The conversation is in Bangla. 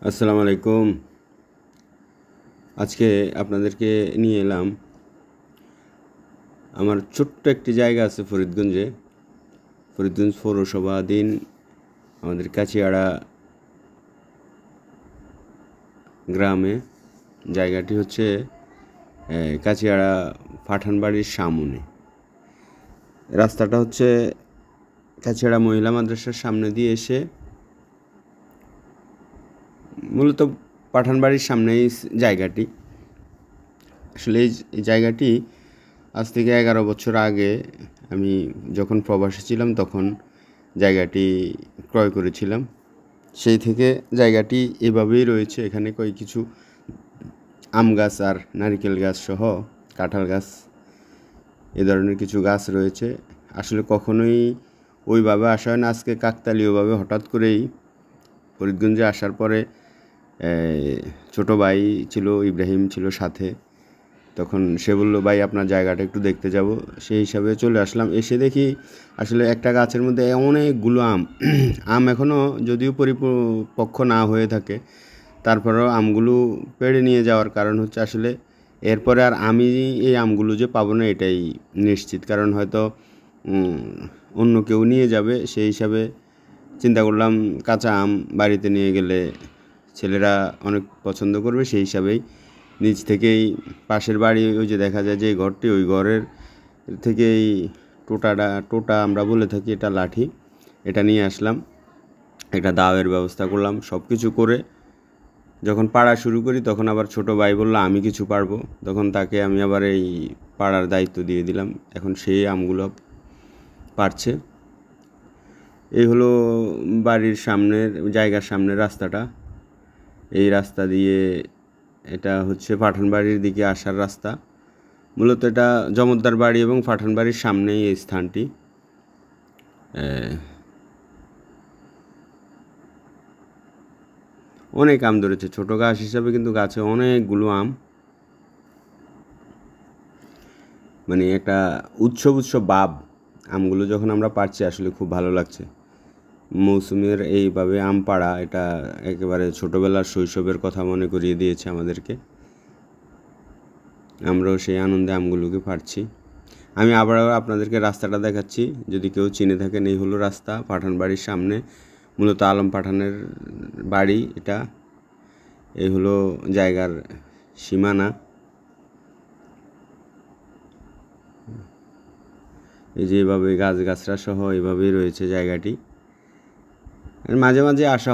আসসালামু আলাইকুম। আজকে আপনাদেরকে নিয়ে এলাম আমার ছোট্ট একটি জায়গা আছে ফরিদগঞ্জ পৌরসভাধীন আমাদের কাচিয়াড়া গ্রামে। জায়গাটি হচ্ছে কাচিয়াড়া পাঠানবাড়ির সামনে। রাস্তাটা হচ্ছে কাচিয়াড়া মহিলা মাদ্রাসার সামনে দিয়ে এসে মূলত পাঠানবাড়ির সামনেই জায়গাটি। আসলে এই জায়গাটি আজ থেকে 11 বছর আগে আমি যখন প্রবাসী ছিলাম তখন জায়গাটি ক্রয় করেছিলাম। সেই থেকে জায়গাটি এভাবেই রয়েছে। এখানে কিছু আম গাছ আর নারিকেল গাছ সহ কাঁঠাল গাছ এ ধরনের কিছু গাছ রয়েছে। আসলে কখনোই ওইভাবে আসা হয় না। আজকে কাকতালীয়ভাবে হঠাৎ করেই ফরিদগঞ্জে আসার পরে ছোটো ভাই ছিল, ইব্রাহিম ছিল সাথে। তখন সে বলল, ভাই আপনার জায়গাটা একটু দেখতে যাব। সেই হিসাবে চলে আসলাম। এসে দেখি আসলে একটা গাছের মধ্যে অনেকগুলো আম এখনও যদিও পরিপক্ক না হয়ে থাকে, তারপরেও আমগুলো পেড়ে নিয়ে যাওয়ার কারণ হচ্ছে আসলে এরপরে আর আমি এই আমগুলো যে পাবো না এটাই নিশ্চিত। কারণ হয়তো অন্য কেউ নিয়ে যাবে। সেই হিসাবে চিন্তা করলাম কাঁচা আম বাড়িতে নিয়ে গেলে ছেলেরা অনেক পছন্দ করবে। সেই হিসাবেই নিজ থেকেই পাশের বাড়ি ওই যে দেখা যায় যে ঘরটি, ওই ঘরের থেকেই টোটা আমরা বলে থাকি, এটা লাঠি, এটা নিয়ে আসলাম। একটা দাওয়ের ব্যবস্থা করলাম। সব কিছু করে যখন পাড়া শুরু করি তখন আবার ছোটো ভাই বলল আমি কিছু পারবো। তখন তাকে আমি আবার এই পাড়ার দায়িত্ব দিয়ে দিলাম। এখন সেই আমগুলো পারছে। এই হলো বাড়ির সামনের জায়গার সামনের রাস্তাটা। এই রাস্তা দিয়ে এটা হচ্ছে পাঠানবাড়ির দিকে আসার রাস্তা। মূলত এটা জমদ্দার বাড়ি এবং পাঠানবাড়ির সামনেই এই স্থানটি। অনেক আম ধরেছে ছোটো গাছ হিসাবে, কিন্তু গাছে অনেকগুলো আম। মানে একটা উৎসব ভাব। আমগুলো যখন আমরা পারছি আসলে খুব ভালো লাগছে। মৌসুমের এইভাবে আম পাড়া, এটা একেবারে ছোটোবেলার শৈশবের কথা মনে করিয়ে দিয়েছে আমাদেরকে। আমরাও সেই আনন্দে আমগুলোকে পারছি। আমি আবারও আপনাদেরকে রাস্তাটা দেখাচ্ছি, যদি কেউ চিনে থাকেন। এই হলো রাস্তা পাঠানবাড়ির সামনে, মূলত আলম পাঠানের বাড়ি এটা। এই হলো জায়গার সীমানা। এই যে এভাবে গাছগাছরা সহ এভাবেই রয়েছে জায়গাটি। মাঝে মাঝে আসা